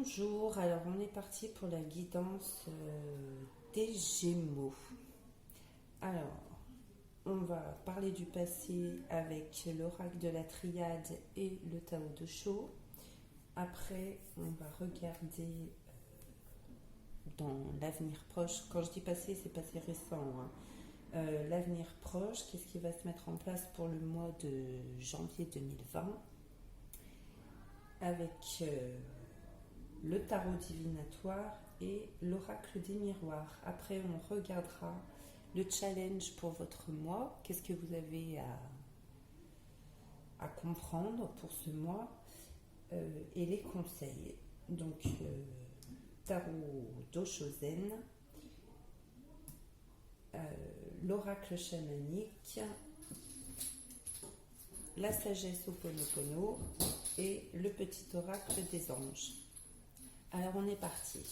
Bonjour, alors on est parti pour la guidance des Gémeaux. Alors, on va parler du passé avec l'oracle de la Triade et le Tao de Chaux. Après, on va regarder dans l'avenir proche. Quand je dis passé, c'est passé récent. L'avenir proche, qu'est-ce qui va se mettre en place pour le mois de janvier 2020 avec le tarot divinatoire et l'oracle des miroirs. Après, on regardera le challenge pour votre mois. Qu'est-ce que vous avez à comprendre pour ce mois et les conseils. Donc, tarot d'Oshozen, l'oracle chamanique, la sagesse Ho'oponopono et le petit oracle des anges. Alors on est parti.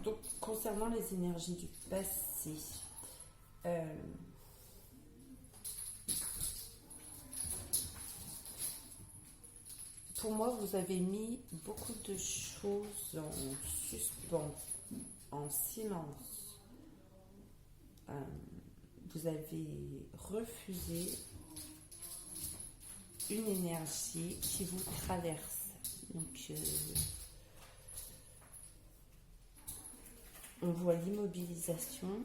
Donc concernant les énergies du passé, pour moi vous avez mis beaucoup de choses en suspens, en silence. Vous avez refusé une énergie qui vous traverse. Donc, on voit l'immobilisation,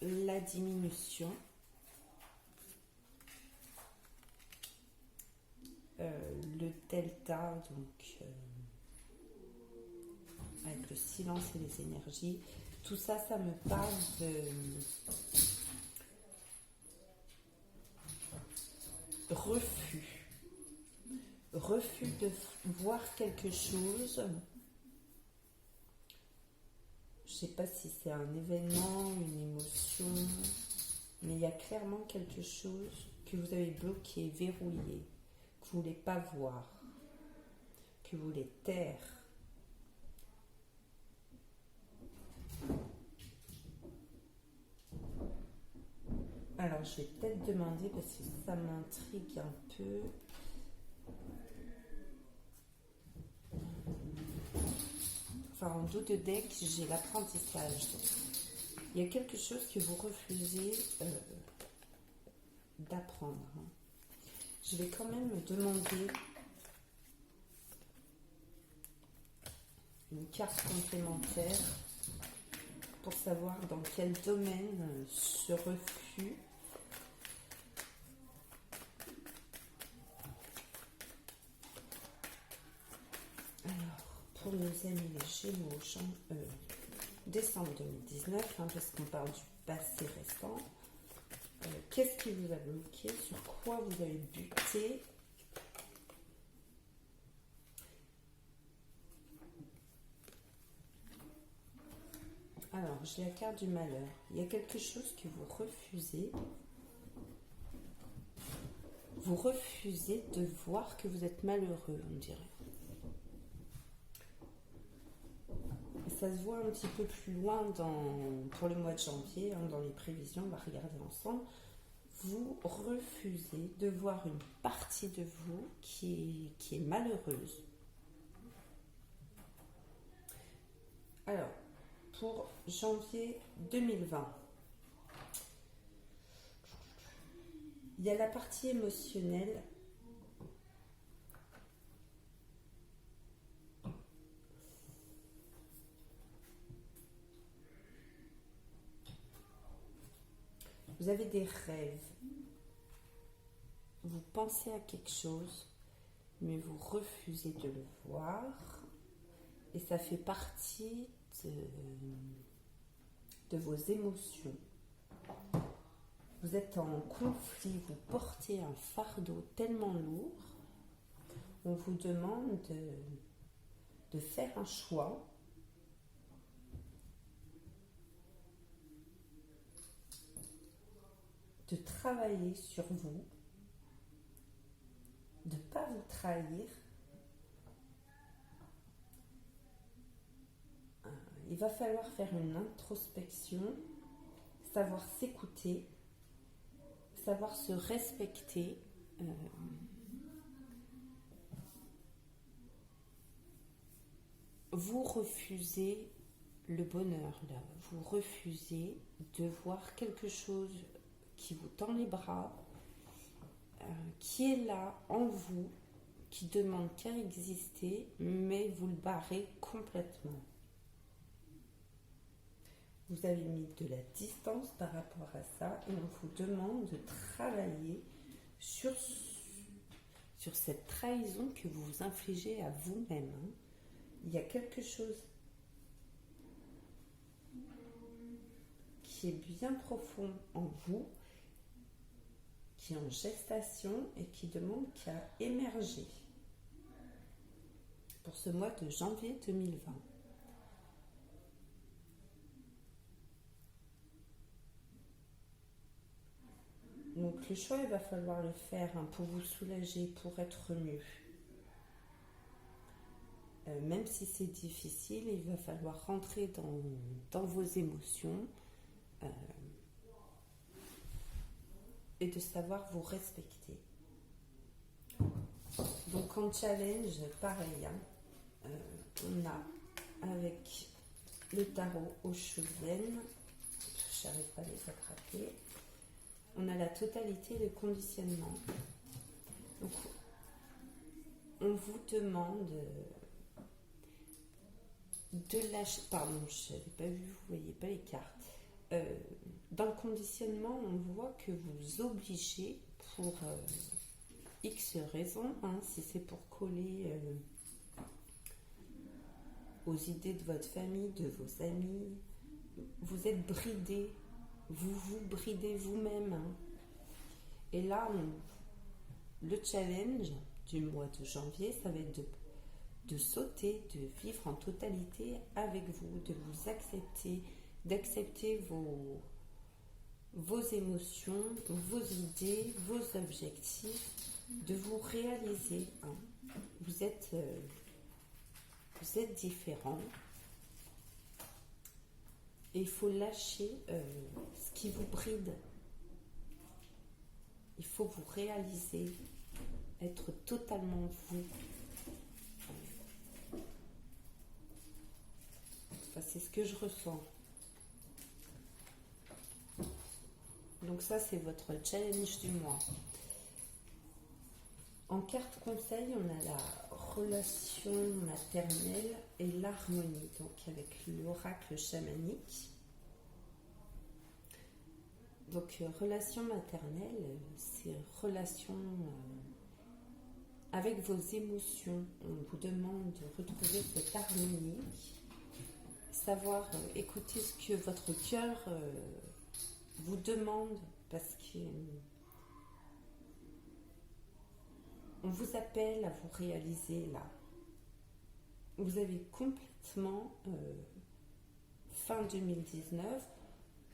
la diminution, le delta, donc avec le silence et les énergies. Tout ça, ça me parle de refus de voir quelque chose. Je ne sais pas si c'est un événement, une émotion, mais il y a clairement quelque chose que vous avez bloqué, verrouillé, que vous ne voulez pas voir, que vous voulez taire. Alors, je vais peut-être demander, parce que ça m'intrigue un peu. Enfin, en dos de deck, j'ai l'apprentissage. Il y a quelque chose que vous refusez d'apprendre. Je vais quand même me demander une carte complémentaire pour savoir dans quel domaine ce refus pour nos amis les Gémeaux, décembre 2019, parce qu'on parle du passé récent. Qu'est-ce qui vous a bloqué? Sur quoi vous avez buté? Alors, j'ai la carte du malheur. Il y a quelque chose que vous refusez. Vous refusez de voir que vous êtes malheureux, on dirait. Ça se voit un petit peu plus loin pour le mois de janvier, dans les prévisions, on va regarder ensemble. Vous refusez de voir une partie de vous qui est malheureuse. Alors, pour janvier 2020, il y a la partie émotionnelle. Vous avez des rêves, vous pensez à quelque chose, mais vous refusez de le voir, et ça fait partie de vos émotions. Vous êtes en conflit, vous portez un fardeau tellement lourd, on vous demande de faire un choix. De travailler sur vous, de ne pas vous trahir. Il va falloir faire une introspection, savoir s'écouter, savoir se respecter vous refusez le bonheur là, vous refusez de voir quelque chose qui vous tend les bras, qui est là en vous, qui demande qu'à exister, mais vous le barrez complètement. Vous avez mis de la distance par rapport à ça et on vous demande de travailler sur cette trahison que vous vous infligez à vous-même. Il y a quelque chose qui est bien profond en vous, qui est en gestation et qui demande qu'à émerger pour ce mois de janvier 2020. Donc le choix, il va falloir le faire pour vous soulager, pour être mieux. Même si c'est difficile, il va falloir rentrer dans vos émotions et de savoir vous respecter. Donc en challenge, pareil, on a avec le tarot au Shuzen, je n'arrive pas à les attraper, on a la totalité de conditionnement. Donc on vous demande de lâcher, pardon, je n'avais pas vu, vous ne voyez pas les cartes. Dans le conditionnement, on voit que vous obligez pour X raisons, si c'est pour coller aux idées de votre famille, de vos amis, vous êtes bridé, vous vous bridez vous-même. Et là, le challenge du mois de janvier, ça va être de sauter, de vivre en totalité avec vous, de vous accepter, d'accepter vos émotions, vos idées, vos objectifs, de vous réaliser. Vous êtes différent. Et il faut lâcher ce qui vous bride. Il faut vous réaliser, être totalement vous. Enfin, c'est ce que je ressens. Donc ça, c'est votre challenge du mois. En carte conseil, on a la relation maternelle et l'harmonie, donc avec l'oracle chamanique. Donc relation maternelle, c'est relation avec vos émotions. On vous demande de retrouver cette harmonie, savoir écouter ce que votre cœur vous demande, parce que on vous appelle à vous réaliser là. Vous avez complètement, fin 2019,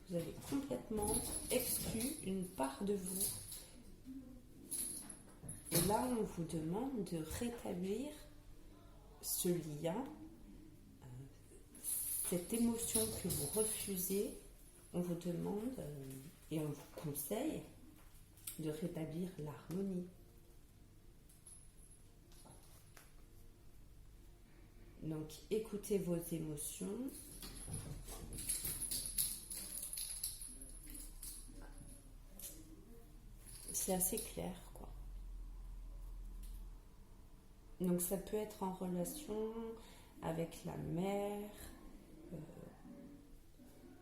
vous avez complètement exclu une part de vous. Et là, on vous demande de rétablir ce lien, cette émotion que vous refusez. On vous demande et on vous conseille de rétablir l'harmonie. Donc, écoutez vos émotions. C'est assez clair, quoi. Donc, ça peut être en relation avec la mère,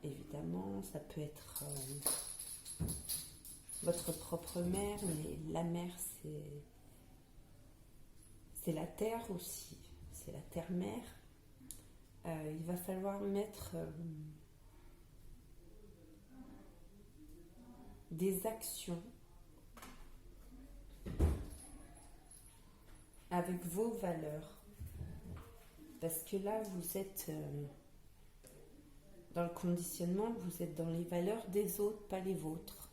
évidemment. Ça peut être votre propre mère, mais la mère, c'est la terre aussi. C'est la terre-mère. Il va falloir mettre des actions avec vos valeurs. Parce que là, vous êtes dans le conditionnement, vous êtes dans les valeurs des autres, pas les vôtres.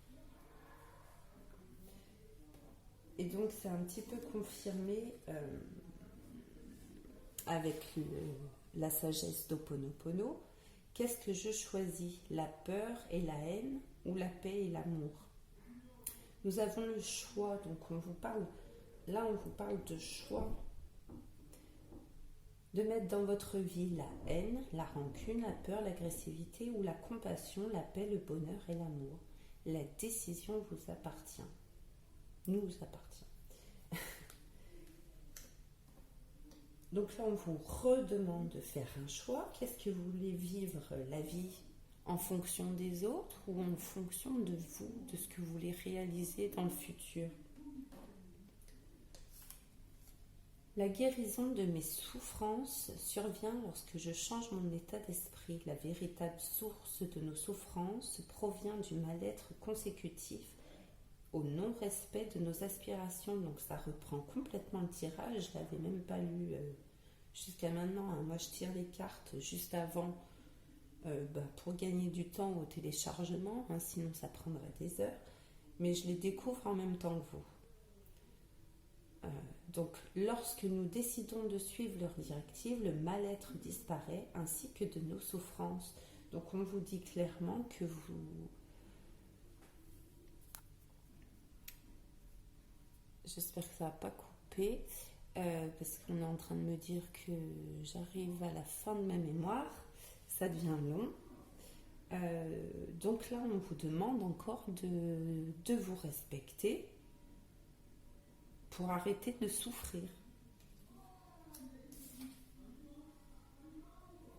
Et donc, c'est un petit peu confirmé avec la sagesse d'Ho'oponopono. Qu'est-ce que je choisis? La peur et la haine ou la paix et l'amour? Nous avons le choix, donc on vous parle de choix, de mettre dans votre vie la haine, la rancune, la peur, l'agressivité ou la compassion, la paix, le bonheur et l'amour. La décision vous appartient, nous appartient. Donc là, on vous redemande de faire un choix. Qu'est-ce que vous voulez vivre la vie en fonction des autres ou en fonction de vous, de ce que vous voulez réaliser dans le futur? La guérison de mes souffrances survient lorsque je change mon état d'esprit. La véritable source de nos souffrances provient du mal-être consécutif au non-respect de nos aspirations. Donc ça reprend complètement le tirage. Je ne l'avais même pas lu jusqu'à maintenant. Moi, je tire les cartes juste avant pour gagner du temps au téléchargement. Sinon, ça prendrait des heures. Mais je les découvre en même temps que vous. Donc, lorsque nous décidons de suivre leurs directives, le mal-être disparaît ainsi que de nos souffrances. Donc, on vous dit clairement que vous... J'espère que ça ne va pas couper parce qu'on est en train de me dire que j'arrive à la fin de ma mémoire. Ça devient long. Donc là, on vous demande encore de vous respecter pour arrêter de souffrir.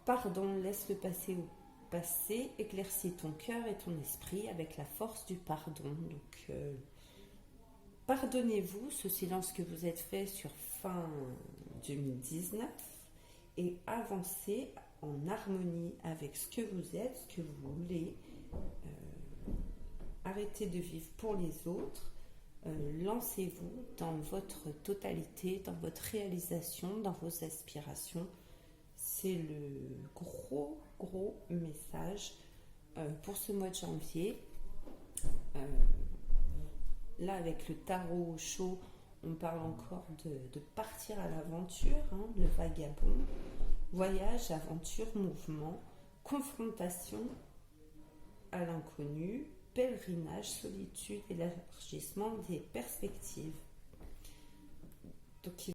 Pardon, laisse le passé au passé, éclaircis ton cœur et ton esprit avec la force du pardon. Donc, pardonnez-vous ce silence que vous êtes fait sur fin 2019 et avancez en harmonie avec ce que vous êtes, ce que vous voulez. Arrêtez de vivre pour les autres. Lancez-vous dans votre totalité, dans votre réalisation, dans vos aspirations. C'est le gros message pour ce mois de janvier. Là, avec le tarot chaud, on parle encore de partir à l'aventure, le vagabond. Voyage, aventure, mouvement, confrontation à l'inconnu, pèlerinage, solitude, élargissement des perspectives. Donc,